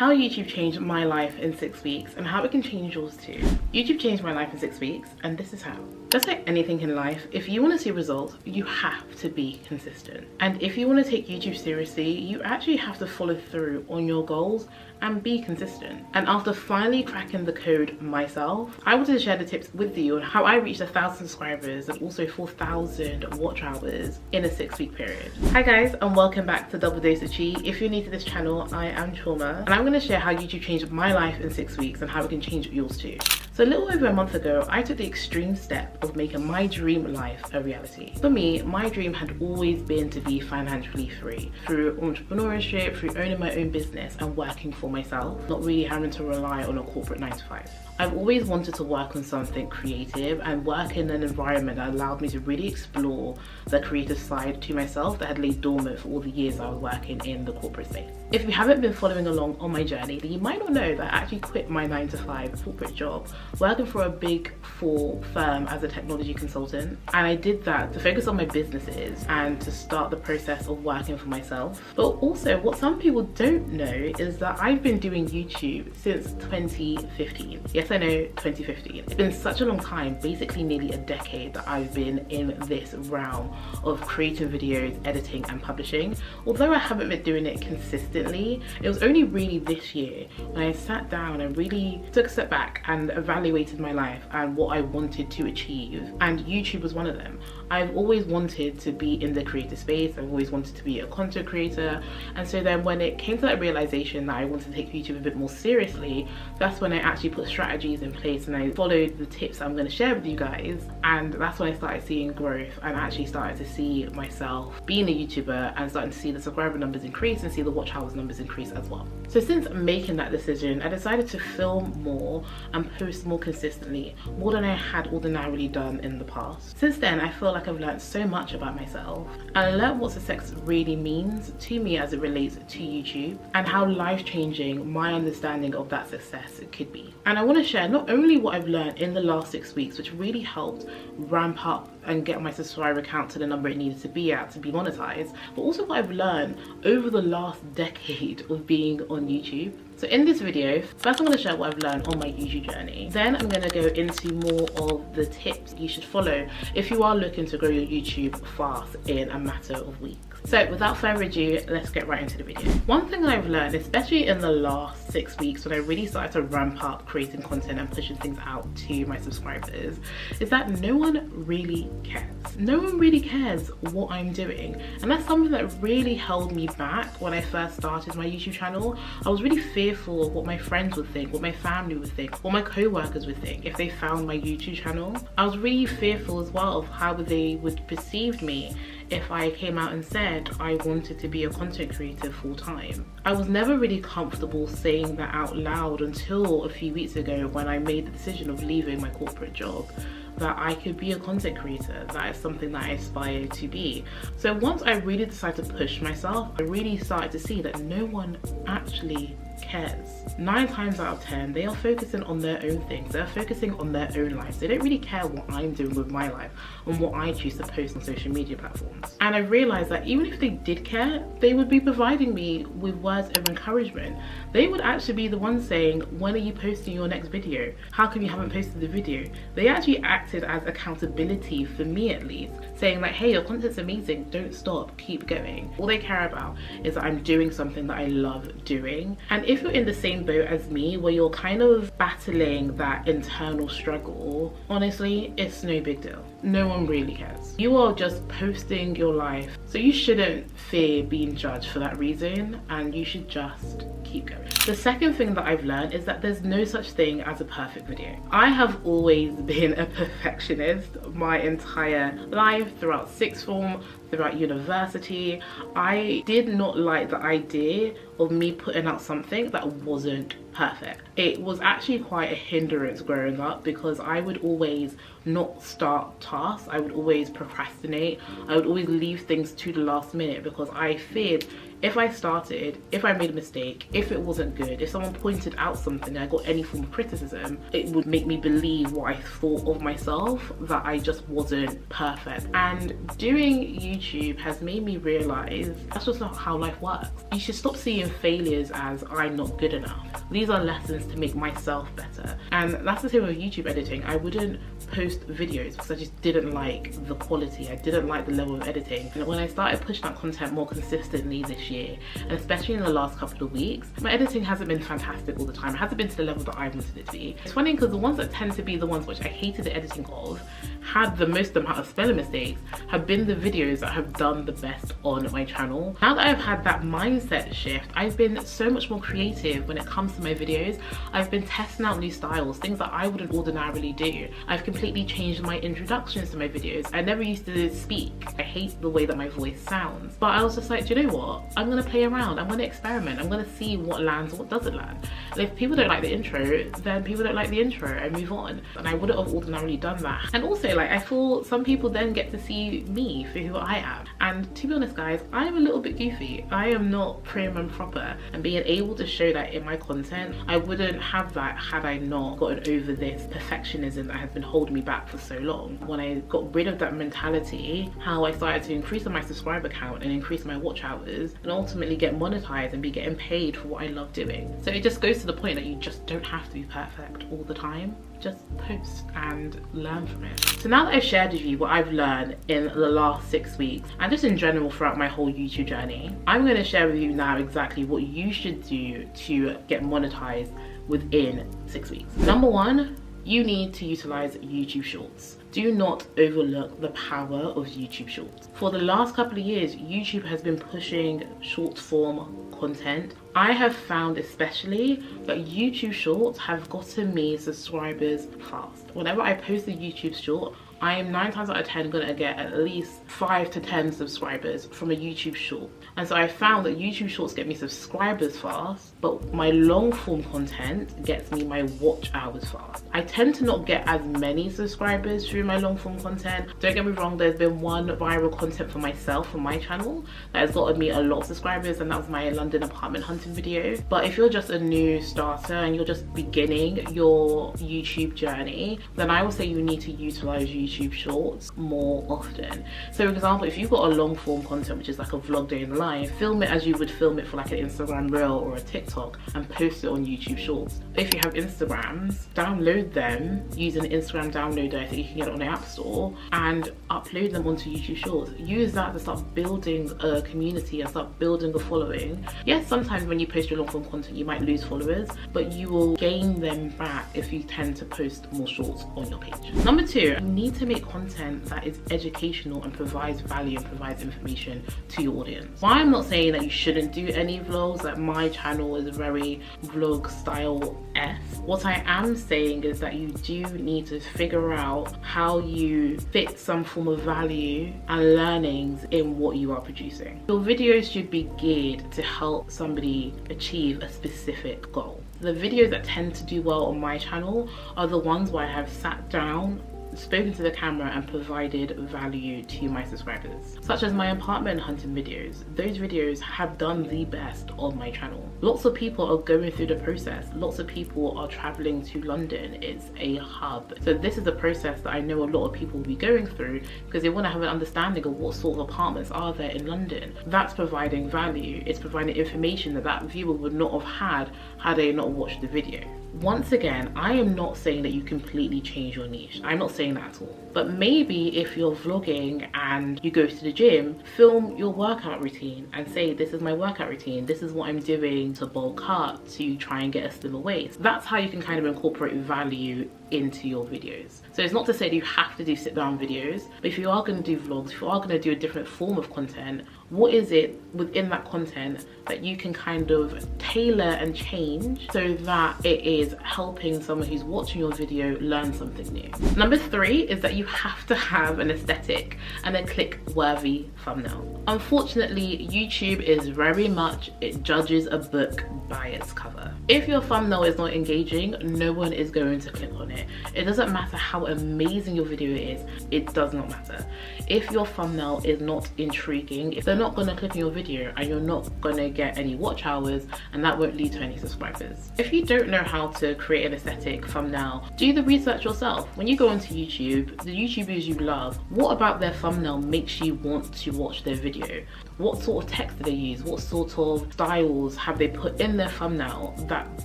How YouTube changed my life in 6 weeks and how it can change yours too. YouTube changed my life in 6 weeks, and this is how. Just like anything in life, if you want to see results, you have to be consistent. And if you want to take YouTube seriously, you actually have to follow through on your goals and be consistent. And after finally cracking the code myself, I wanted to share the tips with you on how I reached 1,000 subscribers and also 4,000 watch hours in a 6-week period. Hi guys, and welcome back to Double Dose of Chi. If you're new to this channel, I am Trauma, and I'm going to share how YouTube changed my life in 6 weeks and how it can change yours too. So a little over a month ago, I took the extreme step of making my dream life a reality. For me, my dream had always been to be financially free through entrepreneurship, through owning my own business and working for myself, not really having to rely on a corporate 9-to-5. I've always wanted to work on something creative and work in an environment that allowed me to really explore the creative side to myself that had laid dormant for all the years I was working in the corporate space. If you haven't been following along on my journey, then you might not know that I actually quit my 9-to-5 corporate job, working for a big 4 firm as a technology consultant. And I did that to focus on my businesses and to start the process of working for myself. But also what some people don't know is that I've been doing YouTube since 2015. Yes, I know, 2015. It's been such a long time, basically nearly a decade, that I've been in this realm of creating videos, editing and publishing. Although I haven't been doing it consistently, it was only really this year when I sat down and really took a step back and evaluated my life and what I wanted to achieve, and YouTube was one of them. I've always wanted to be in the creative space. I've always wanted to be a content creator, and so then when it came to that realization that I wanted to take YouTube a bit more seriously, that's when I actually put strategies in place and I followed the tips I'm going to share with you guys, and that's when I started seeing growth and actually started to see myself being a YouTuber and starting to see the subscriber numbers increase and see the watch hours numbers increase as well. So since making that decision, I decided to film more and post more consistently, more than I had ordinarily done in the past. Since then, I feel like I've learned so much about myself, and I learned what success really means to me as it relates to YouTube and how life-changing my understanding of that success could be. And I want to share not only what I've learned in the last 6 weeks, which really helped ramp up and get my subscriber count to the number it needed to be at to be monetized, but also what I've learned over the last decade of being on YouTube. So in this video, first I'm going to share what I've learned on my YouTube journey. Then I'm going to go into more of the tips you should follow if you are looking to grow your YouTube fast in a matter of weeks. So without further ado, let's get right into the video. One thing that I've learned, especially in the last 6 weeks when I really started to ramp up creating content and pushing things out to my subscribers, is that no one really cares. No one really cares what I'm doing. And that's something that really held me back when I first started my YouTube channel. I was really fearful of what my friends would think, what my family would think, what my co-workers would think if they found my YouTube channel. I was really fearful as well of how they would perceive me if I came out and said I wanted to be a content creator full time. I was never really comfortable saying that out loud until a few weeks ago when I made the decision of leaving my corporate job, that I could be a content creator. That is something that I aspire to be. So once I really decided to push myself, I really started to see that no one actually cares. 9 times out of 10, they are focusing on their own things. They're focusing on their own lives. They don't really care what I'm doing with my life and what I choose to post on social media platforms. And I realized that even if they did care, they would be providing me with words of encouragement. They would actually be the ones saying, when are you posting your next video? How come you haven't posted the video? They actually acted as accountability for me, at least, saying like, hey, your content's amazing, don't stop, keep going. All they care about is that I'm doing something that I love doing. And if you're in the same boat as me, where you're kind of battling that internal struggle, honestly, it's no big deal. No one really cares. You are just posting your life, so you shouldn't fear being judged for that reason, and you should just keep going. The second thing that I've learned is that there's no such thing as a perfect video. I have always been a perfectionist my entire life, throughout sixth form, throughout university. I did not like the idea of me putting out something that wasn't perfect. It was actually quite a hindrance growing up because I would always not start tasks. I would always procrastinate. I would always leave things to the last minute because I feared if I started, if I made a mistake, if it wasn't good, if someone pointed out something and I got any form of criticism, it would make me believe what I thought of myself, that I just wasn't perfect. And doing YouTube has made me realize that's just not how life works. You should stop seeing failures as I'm not good enough. These are lessons to make myself better. And that's the same with YouTube editing. I wouldn't post videos because I just didn't like the quality. I didn't like the level of editing. And when I started pushing out content more consistently this year, and especially in the last couple of weeks, my editing hasn't been fantastic all the time. It hasn't been to the level that I wanted it to be. It's funny because the ones that tend to be the ones which I hated the editing of, had the most amount of spelling mistakes, have been the videos that have done the best on my channel. Now that I've had that mindset shift, I've been so much more creative when it comes to my videos. I've been testing out new styles, things that I wouldn't ordinarily do. I've completely changed my introductions to my videos. I never used to speak. I hate the way that my voice sounds. But I was just like, do you know what? I'm gonna play around, I'm gonna experiment, I'm gonna see what lands and what doesn't land. And if people don't like the intro, then people don't like the intro and move on. And I wouldn't have ordinarily done that. And also, like, I feel some people then get to see me for who I am. And to be honest, guys, I'm a little bit goofy. I am not prim and proper, and being able to show that in my content, I wouldn't have that had I not gotten over this perfectionism that has been holding me back for so long. When I got rid of that mentality, how I started to increase my subscriber count and increase my watch hours and ultimately get monetized and be getting paid for what I love doing. So it just goes to the point that you just don't have to be perfect all the time. Just post and learn from it. So now that I've shared with you what I've learned in the last 6 weeks and just in general throughout my whole YouTube journey, I'm going to share with you now exactly what you should do to get monetized within 6 weeks. Number one, you need to utilize YouTube Shorts. Do not overlook the power of YouTube Shorts. For the last couple of years, YouTube has been pushing short form content. I have found especially that YouTube Shorts have gotten me subscribers fast. Whenever I post a YouTube short, I am 9 times out of 10 gonna get at least 5 to 10 subscribers from a YouTube short. And so I found that YouTube shorts get me subscribers fast, but my long form content gets me my watch hours fast. I tend to not get as many subscribers through my long form content. Don't get me wrong, there's been one viral content for myself on my channel that has gotten me a lot of subscribers, and that was my London apartment hunting video. But if you're just a new starter and you're just beginning your YouTube journey, then I would say you need to utilize YouTube Shorts more often. So for example, if you've got a long form content which is like a vlog day in life, film it as you would film it for like an Instagram reel or a TikTok and post it on YouTube Shorts. If you have Instagrams, download them using an Instagram downloader. I think you can get it on the App Store, and upload them onto YouTube Shorts. Use that to start building a community and start building a following. Yes, sometimes when you post your long form content you might lose followers, but you will gain them back if you tend to post more shorts on your page. Number two, you need to make content that is educational and provides value and provides information to your audience. Why I'm not saying that you shouldn't do any vlogs, like my channel is very vlog style-esque. What I am saying is that you do need to figure out how you fit some form of value and learnings in what you are producing. Your videos should be geared to help somebody achieve a specific goal. The videos that tend to do well on my channel are the ones where I have sat down, spoken to the camera and provided value to my subscribers, such as my apartment hunting videos. Those videos have done the best on my channel. Lots of people are going through the process. Lots of people are traveling to London. It's a hub. So this is a process that I know a lot of people will be going through because they want to have an understanding of what sort of apartments are there in London. That's providing value. It's providing information that that viewer would not have had they not watched the video. Once again, I am not saying that you completely change your niche. I'm not saying that at all. But maybe if you're vlogging and you go to the gym, film your workout routine and say, this is my workout routine. This is what I'm doing to bulk up, to try and get a slimmer waist. That's how you can kind of incorporate value into your videos. So it's not to say that you have to do sit down videos, but if you are going to do vlogs, if you are going to do a different form of content, what is it within that content that you can kind of tailor and change so that it is helping someone who's watching your video learn something new? Number three is that you have to have an aesthetic and a click-worthy thumbnail. Unfortunately, YouTube is very much, it judges a book by its cover. If your thumbnail is not engaging, no one is going to click on it. It doesn't matter how amazing your video is, it does not matter. If your thumbnail is not intriguing, if they're not going to click on your video and you're not going to get any watch hours, and that won't lead to any subscribers. If you don't know how to create an aesthetic thumbnail, do the research yourself. When you go onto YouTube, the YouTubers you love, what about their thumbnail makes you want to watch their video? What sort of text do they use? What sort of styles have they put in their thumbnail that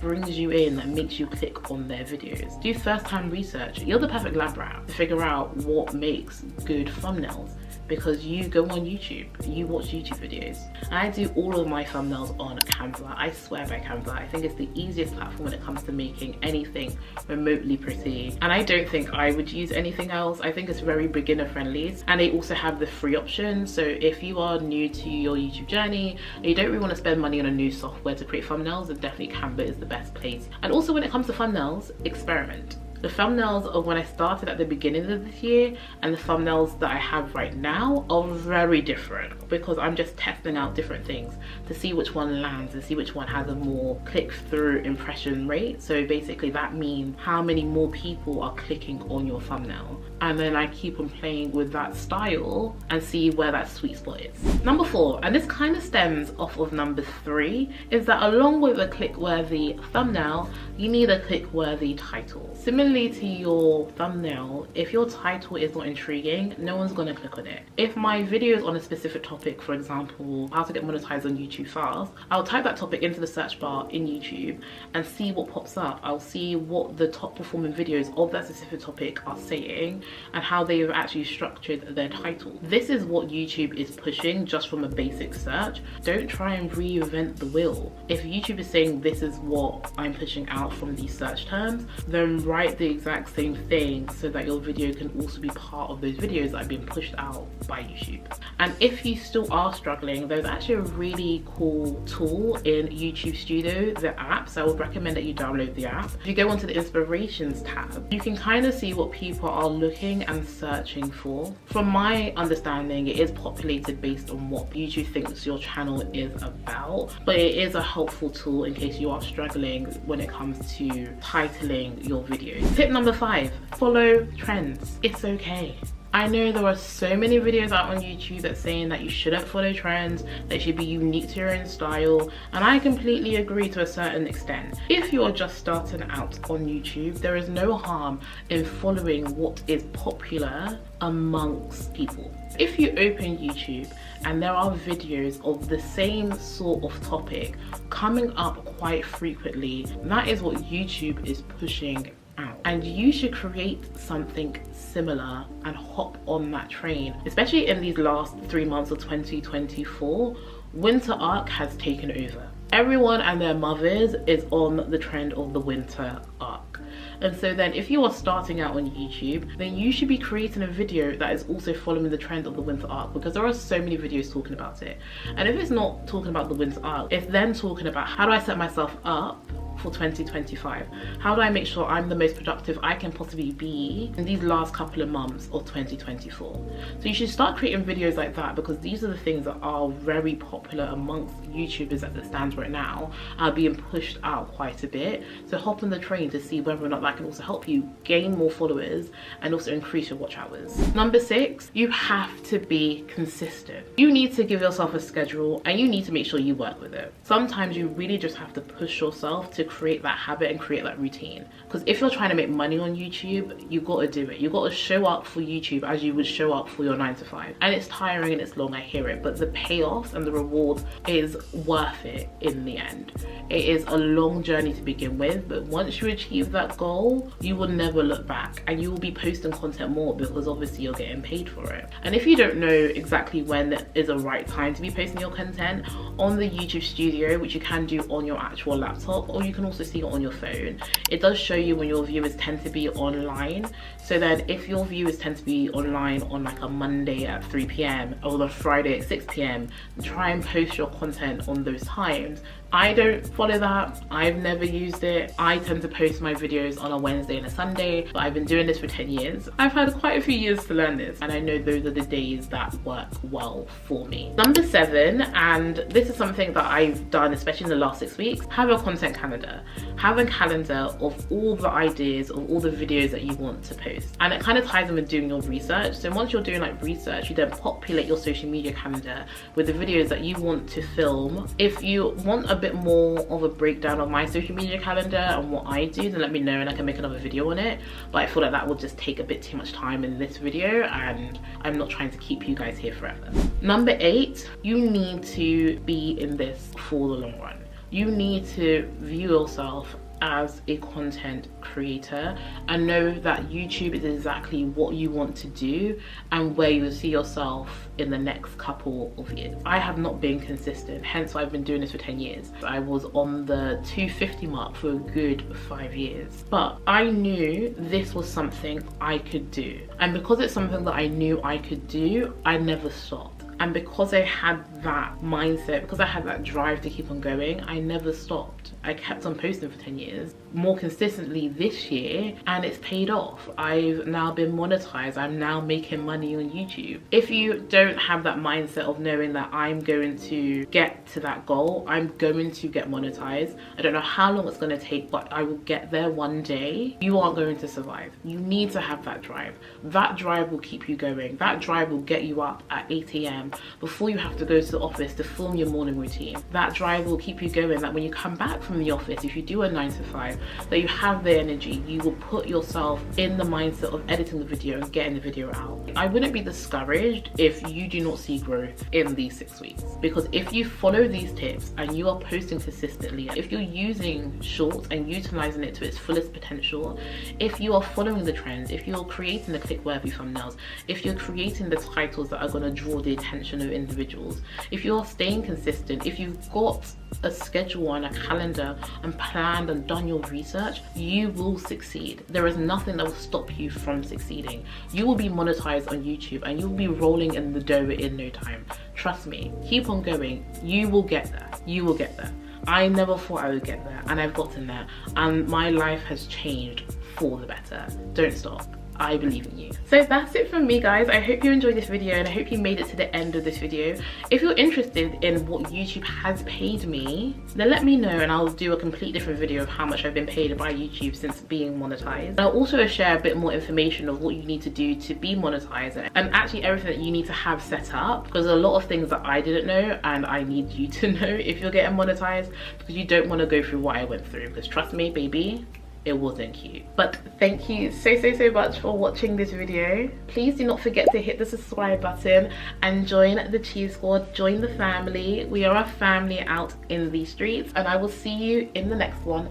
brings you in, that makes you click on their videos? Do first-hand research. You're the perfect lab rat to figure out what makes good thumbnails, because you go on YouTube, you watch YouTube videos. And I do all of my thumbnails on Canva. I swear by Canva. I think it's the easiest platform when it comes to making anything remotely pretty. And I don't think I would use anything else. I think it's very beginner friendly. And they also have the free option. So if you are new to your YouTube journey and you don't really want to spend money on a new software to create thumbnails, then definitely Canva is the best place. And also when it comes to thumbnails, experiment. The thumbnails of when I started at the beginning of this year and the thumbnails that I have right now are very different, because I'm just testing out different things to see which one lands and see which one has a more click-through impression rate. So basically that means how many more people are clicking on your thumbnail. And then I keep on playing with that style and see where that sweet spot is. Number 4, and this kind of stems off of number 3, is that along with a click-worthy thumbnail, you need a click-worthy title. Similarly to your thumbnail, if your title is not intriguing, no one's gonna click on it. If my video is on a specific topic, for example, how to get monetized on YouTube fast, I'll type that topic into the search bar in YouTube and see what pops up. I'll see what the top performing videos of that specific topic are saying and how they've actually structured their title. This is what YouTube is pushing just from a basic search. Don't try and reinvent the wheel. If YouTube is saying this is what I'm pushing out from these search terms, then write the exact same thing so that your video can also be part of those videos that are being pushed out by YouTube. And if you still are struggling, there's actually a really cool tool in YouTube Studio, the app, so I would recommend that you download the app. If you go onto the inspirations tab, you can kind of see what people are looking and searching for. From my understanding, it is populated based on what YouTube thinks your channel is about, but it is a helpful tool in case you are struggling when it comes to titling your videos. Tip number 5, follow trends. It's okay. I know there are so many videos out on YouTube that's saying that you shouldn't follow trends, that should be unique to your own style, and I completely agree to a certain extent. If you are just starting out on YouTube, there is no harm in following what is popular amongst people. If you open YouTube and there are videos of the same sort of topic coming up quite frequently, that is what YouTube is pushing out. And you should create something similar and hop on that train. Especially in these last 3 months of 2024, winter arc has taken over. Everyone and their mothers is on the trend of the winter arc. And so then if you are starting out on YouTube, then you should be creating a video that is also following the trend of the winter arc, because there are so many videos talking about it. And if it's not talking about the winter arc, it's then talking about how do I set myself up for 2025? How do I make sure I'm the most productive I can possibly be in these last couple of months of 2024? So you should start creating videos like that, because these are the things that are very popular amongst YouTubers as it stands right now, are being pushed out quite a bit. So hop on the train to see whether or not that can also help you gain more followers and also increase your watch hours. Number 6, you have to be consistent. You need to give yourself a schedule and you need to make sure you work with it. Sometimes you really just have to push yourself to create that habit and create that routine, because if you're trying to make money on YouTube, you got to do it. You got to show up for YouTube as you would show up for your 9 to 5, and it's tiring and it's long, I hear it, but the payoff and the reward is worth it in the end. It is a long journey to begin with, but once you achieve that goal, you will never look back and you will be posting content more, because obviously you're getting paid for it. And if you don't know exactly when is a right time to be posting your content, on the YouTube Studio, which you can do on your actual laptop, or you can also see it on your phone, it does show you when your viewers tend to be online. So then if your viewers tend to be online on like a Monday at 3 p.m. or the Friday at 6 p.m, try and post your content on those times I don't follow that. I've never used it. I tend to post my videos on a Wednesday and a Sunday, but I've been doing this for 10 years. I've had quite a few years to learn this, and I know those are the days that work well for me. Number 7, and this is something that I've done especially in the last 6 weeks, have a content calendar. Have a calendar of all the ideas, of all the videos that you want to post. And it kind of ties in with doing your research. So once you're doing like research, you then populate your social media calendar with the videos that you want to film. If you want a bit more of a breakdown of my social media calendar and what I do, then let me know and I can make another video on it. But I feel like that will just take a bit too much time in this video, and I'm not trying to keep you guys here forever. Number 8, you need to be in this for the long run. You need to view yourself as a content creator and know that YouTube is exactly what you want to do and where you see yourself in the next couple of years. I have not been consistent, hence why I've been doing this for 10 years. I was on the 250 mark for a good 5 years, but I knew this was something I could do, and because it's something that I knew I could do, I never stopped. And because I had that mindset, because I had that drive to keep on going, I never stopped. I kept on posting for 10 years, more consistently this year, and it's paid off. I've now been monetized. I'm now making money on YouTube. If you don't have that mindset of knowing that I'm going to get to that goal, I'm going to get monetized, I don't know how long it's going to take, but I will get there one day, you aren't going to survive. You need to have that drive. That drive will keep you going. That drive will get you up at 8 AM before you have to go to the office to film your morning routine. That drive will keep you going, that when you come back from the office, if you do a 9 to 5, that you have the energy, you will put yourself in the mindset of editing the video and getting the video out. I wouldn't be discouraged if you do not see growth in these 6 weeks, because if you follow these tips and you are posting consistently, if you're using shorts and utilizing it to its fullest potential, if you are following the trends, if you're creating the click-worthy thumbnails, if you're creating the titles that are going to draw the attention of individuals, if you're staying consistent, if you've got a schedule and a calendar and planned and done your research, you will succeed. There is nothing that will stop you from succeeding. You will be monetized on YouTube and you will be rolling in the dough in no time. Trust me, keep on going. You will get there. You will get there. I never thought I would get there, and I've gotten there, and my life has changed for the better. Don't stop. I believe in you. So that's it from me, guys. I hope you enjoyed this video and I hope you made it to the end of this video. If you're interested in what YouTube has paid me, then let me know and I'll do a complete different video of how much I've been paid by YouTube since being monetized. And I'll also share a bit more information of what you need to do to be monetized and actually everything that you need to have set up, because a lot of things that I didn't know and I need you to know if you're getting monetized, because you don't want to go through what I went through, because trust me, baby, it wasn't cute. But thank you so much for watching this video. Please do not forget to hit the subscribe button and join the cheese squad, join the family. We are a family out in these streets, and I will see you in the next one.